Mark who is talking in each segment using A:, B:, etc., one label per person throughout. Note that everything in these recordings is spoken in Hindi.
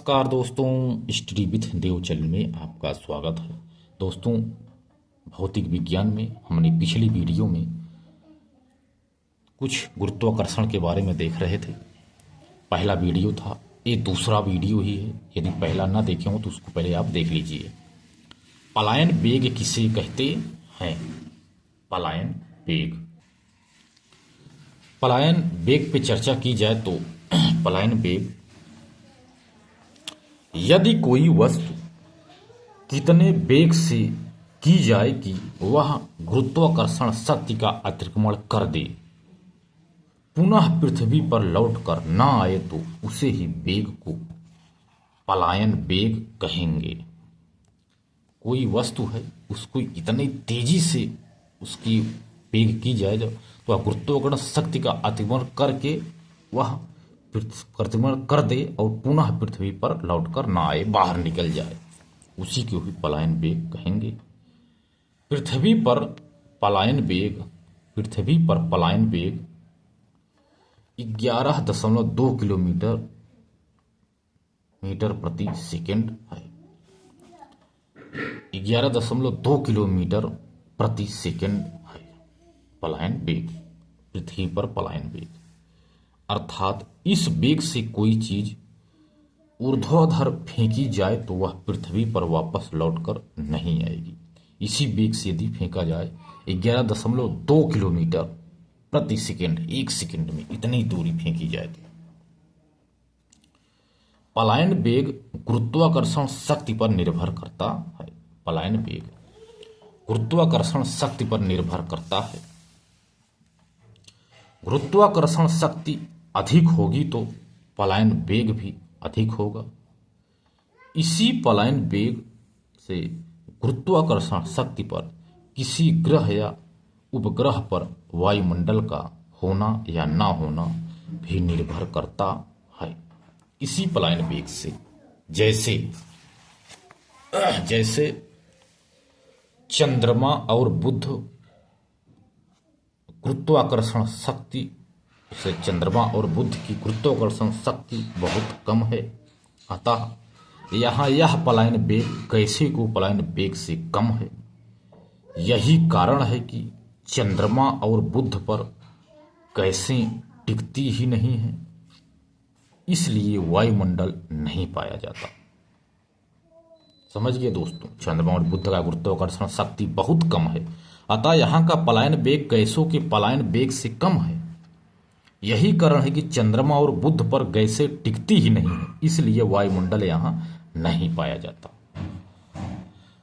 A: नमस्कार दोस्तों, स्टडी विथ देव चैनल में आपका स्वागत है। दोस्तों, भौतिक विज्ञान में हमने पिछली वीडियो में कुछ गुरुत्वाकर्षण के बारे में देख रहे थे। पहला वीडियो था, ये दूसरा वीडियो ही है। यदि पहला ना देखे हो तो उसको पहले आप देख लीजिए। पलायन वेग किसे कहते हैं? पलायन वेग। पलायन वेग पे चर्चा की जाए तो पलायन वेग, यदि कोई वस्तु कितने वेग से की जाए कि वह गुरुत्वाकर्षण शक्ति का अतिक्रमण कर दे, पुनः पृथ्वी पर लौट कर न आए तो उसे ही वेग को पलायन वेग कहेंगे। कोई वस्तु है, उसको इतनी तेजी से उसकी वेग की जाए तो वह गुरुत्वाकर्षण शक्ति का अतिक्रमण करके वह प्रतिक्रमण कर दे और पुनः पृथ्वी पर लौटकर ना आए, बाहर निकल जाए, उसी को ही पलायन वेग कहेंगे। पृथ्वी पर पलायन वेग 11.2 किलोमीटर प्रति सेकेंड है। 11.2 किलोमीटर प्रति सेकेंड है पलायन वेग, पृथ्वी पर पलायन वेग। अर्थात इस वेग से कोई चीज ऊर्ध्वाधर फेंकी जाए तो वह पृथ्वी पर वापस लौटकर नहीं आएगी। इसी वेग से यदि फेंका जाए 11.2 किलोमीटर प्रति सेकेंड, एक सेकेंड में इतनी दूरी फेंकी जाए तो पलायन वेग गुरुत्वाकर्षण शक्ति पर निर्भर करता है। पलायन वेग गुरुत्वाकर्षण शक्ति पर निर्भर करता है। गुरुत्वाकर्षण शक्ति अधिक होगी तो पलायन वेग भी अधिक होगा। इसी पलायन वेग से गुरुत्वाकर्षण शक्ति पर किसी ग्रह या उपग्रह पर वायुमंडल का होना या ना होना भी निर्भर करता है। इसी पलायन वेग से जैसे चंद्रमा और बुध गुरुत्वाकर्षण शक्ति से चंद्रमा और बुध की गुरुत्वाकर्षण शक्ति बहुत कम है, अतः यहाँ यह पलायन वेग गैसीय को पलायन वेग से कम है। यही कारण है कि चंद्रमा और बुध पर गैसें टिकती ही नहीं है, इसलिए वायुमंडल नहीं पाया जाता। समझ गए दोस्तों, चंद्रमा और बुध का गुरुत्वाकर्षण शक्ति बहुत कम है, अतः यहाँ का पलायन वेग गैसों के पलायन वेग से कम है। यही कारण है कि चंद्रमा और बुध पर गैसें टिकती ही नहीं है, इसलिए वायुमंडल यहाँ नहीं पाया जाता।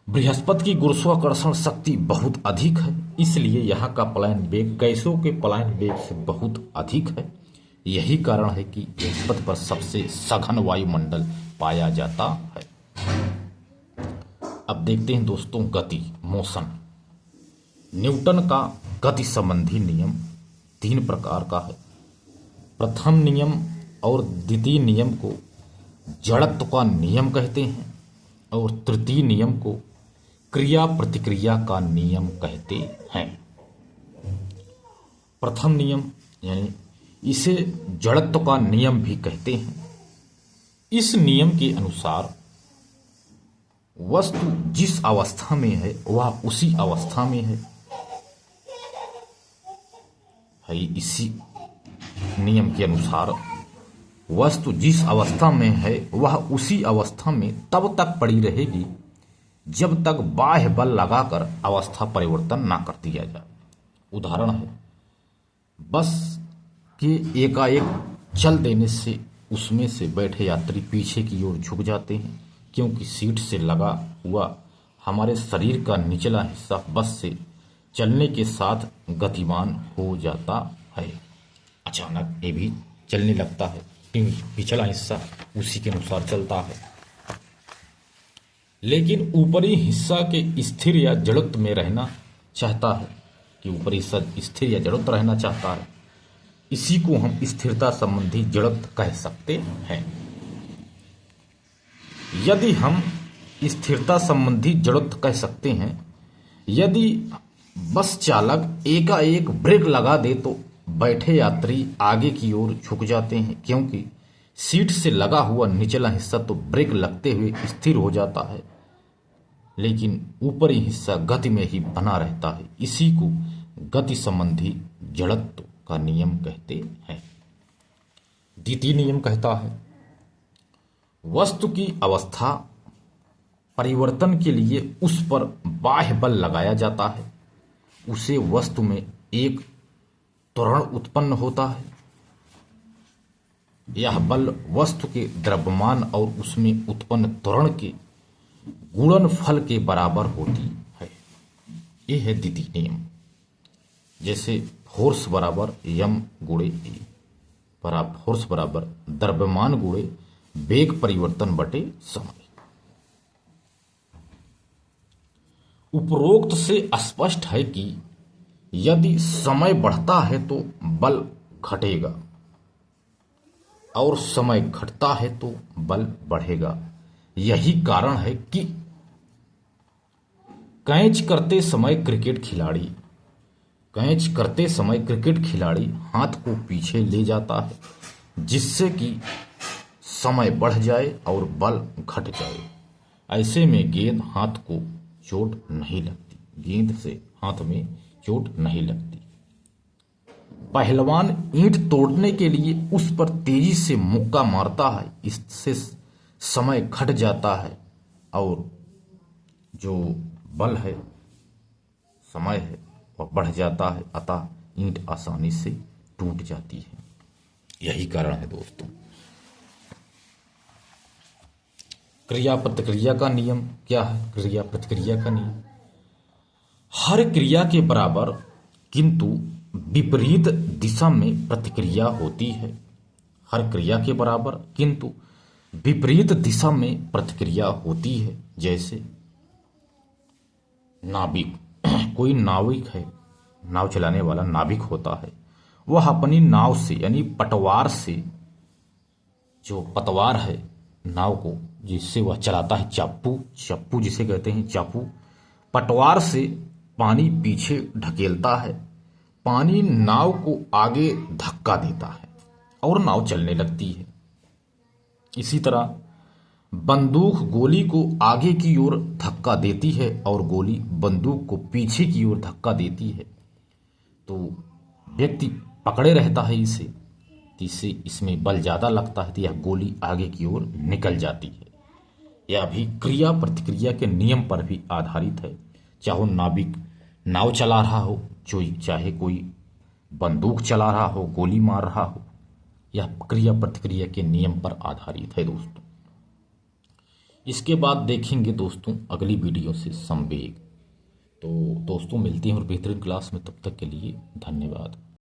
A: बृहस्पति की गुरुत्वाकर्षण शक्ति बहुत अधिक है, इसलिए यहाँ का पलायन वेग गैसों के पलायन वेग से बहुत अधिक है। यही कारण है कि बृहस्पति पर सबसे सघन वायुमंडल पाया जाता है। अब देखते हैं दोस्तों गति, मोशन। न्यूटन का गति संबंधी नियम 3 प्रकार का है। प्रथम नियम और द्वितीय नियम को जड़त्व का नियम कहते हैं और तृतीय नियम को क्रिया प्रतिक्रिया का नियम कहते हैं। प्रथम नियम यानी इसे जड़त्व का नियम भी कहते हैं। इस नियम के अनुसार वस्तु जिस अवस्था में है वह उसी अवस्था में है। इसी नियम के अनुसार वस्तु जिस अवस्था में है वह उसी अवस्था में तब तक पड़ी रहेगी जब तक बाह्य बल लगाकर अवस्था परिवर्तन ना कर दिया जाए। उदाहरण है, बस के एकाएक चल देने से उसमें से बैठे यात्री पीछे की ओर झुक जाते हैं, क्योंकि सीट से लगा हुआ हमारे शरीर का निचला हिस्सा बस से चलने के साथ गतिमान हो जाता है। अचानक ये भी चलने लगता है, पिछला हिस्सा उसी के अनुसार चलता है। लेकिन ऊपरी हिस्सा के स्थिर या जड़त्व में रहना चाहता है, कि ऊपरी हिस्सा स्थिर या जड़त्व रहना चाहता है। इसी को हम स्थिरता संबंधी जड़त्व कह सकते हैं। यदि हम स्थिरता संबंधी जड़त्व कह सकते हैं, यदि बस चालक एकाएक ब्रेक लगा दे तो बैठे यात्री आगे की ओर झुक जाते हैं, क्योंकि सीट से लगा हुआ निचला हिस्सा तो ब्रेक लगते हुए स्थिर हो जाता है, लेकिन ऊपरी हिस्सा गति में ही बना रहता है। इसी को गति संबंधी जड़त्व का नियम कहते हैं। द्वितीय नियम कहता है, वस्तु की अवस्था परिवर्तन के लिए उस पर बाह्य बल लगाया जाता है, उसे वस्तु में एक त्वरण उत्पन्न होता है। यह बल वस्तु के द्रव्यमान और उसमें उत्पन्न त्वरण के गुणनफल के बराबर होती है। यह है द्वितीय नियम। जैसे फोर्स बराबर यम गुणे ए बराबर फोर्स बराबर द्रव्यमान गुणे वेग परिवर्तन बटे समय। उपरोक्त से स्पष्ट है कि यदि समय बढ़ता है तो बल घटेगा और समय घटता है तो बल बढ़ेगा। यही कारण है कि कैच करते समय क्रिकेट खिलाड़ी हाथ को पीछे ले जाता है, जिससे कि समय बढ़ जाए और बल घट जाए। ऐसे में गेंद हाथ को चोट नहीं लगती, गेंद से हाथ में चोट नहीं लगती। पहलवान ईंट तोड़ने के लिए उस पर तेजी से मुक्का मारता है, इससे समय घट जाता है और जो बल है, समय है, वह बढ़ जाता है, अतः ईंट आसानी से टूट जाती है। यही कारण है दोस्तों। क्रिया प्रतिक्रिया का नियम क्या है? क्रिया प्रतिक्रिया का नियम, हर क्रिया के बराबर किंतु विपरीत दिशा में प्रतिक्रिया होती है। हर क्रिया के बराबर किंतु विपरीत दिशा में प्रतिक्रिया होती है। जैसे नाविक, कोई नाविक है, नाव चलाने वाला नाविक होता है, वह अपनी नाव से यानी पतवार से, जो पतवार है नाव को जिससे वह चलाता है, चप्पू जिसे कहते हैं चापू, पतवार से पानी पीछे ढकेलता है, पानी नाव को आगे धक्का देता है और नाव चलने लगती है। इसी तरह बंदूक गोली को आगे की ओर धक्का देती है और गोली बंदूक को पीछे की ओर धक्का देती है, तो व्यक्ति पकड़े रहता है इसे, इससे इसमें बल ज़्यादा लगता है तो यह गोली आगे की ओर निकल जाती है। यह भी क्रिया प्रतिक्रिया के नियम पर भी आधारित है। चाहे नाविक नाव चला रहा हो, चाहे कोई बंदूक चला रहा हो, गोली मार रहा हो, यह क्रिया प्रतिक्रिया के नियम पर आधारित है दोस्तों। इसके बाद देखेंगे दोस्तों अगली वीडियो से संवेग। तो दोस्तों मिलते हैं और बेहतरीन क्लास में, तब तक के लिए धन्यवाद।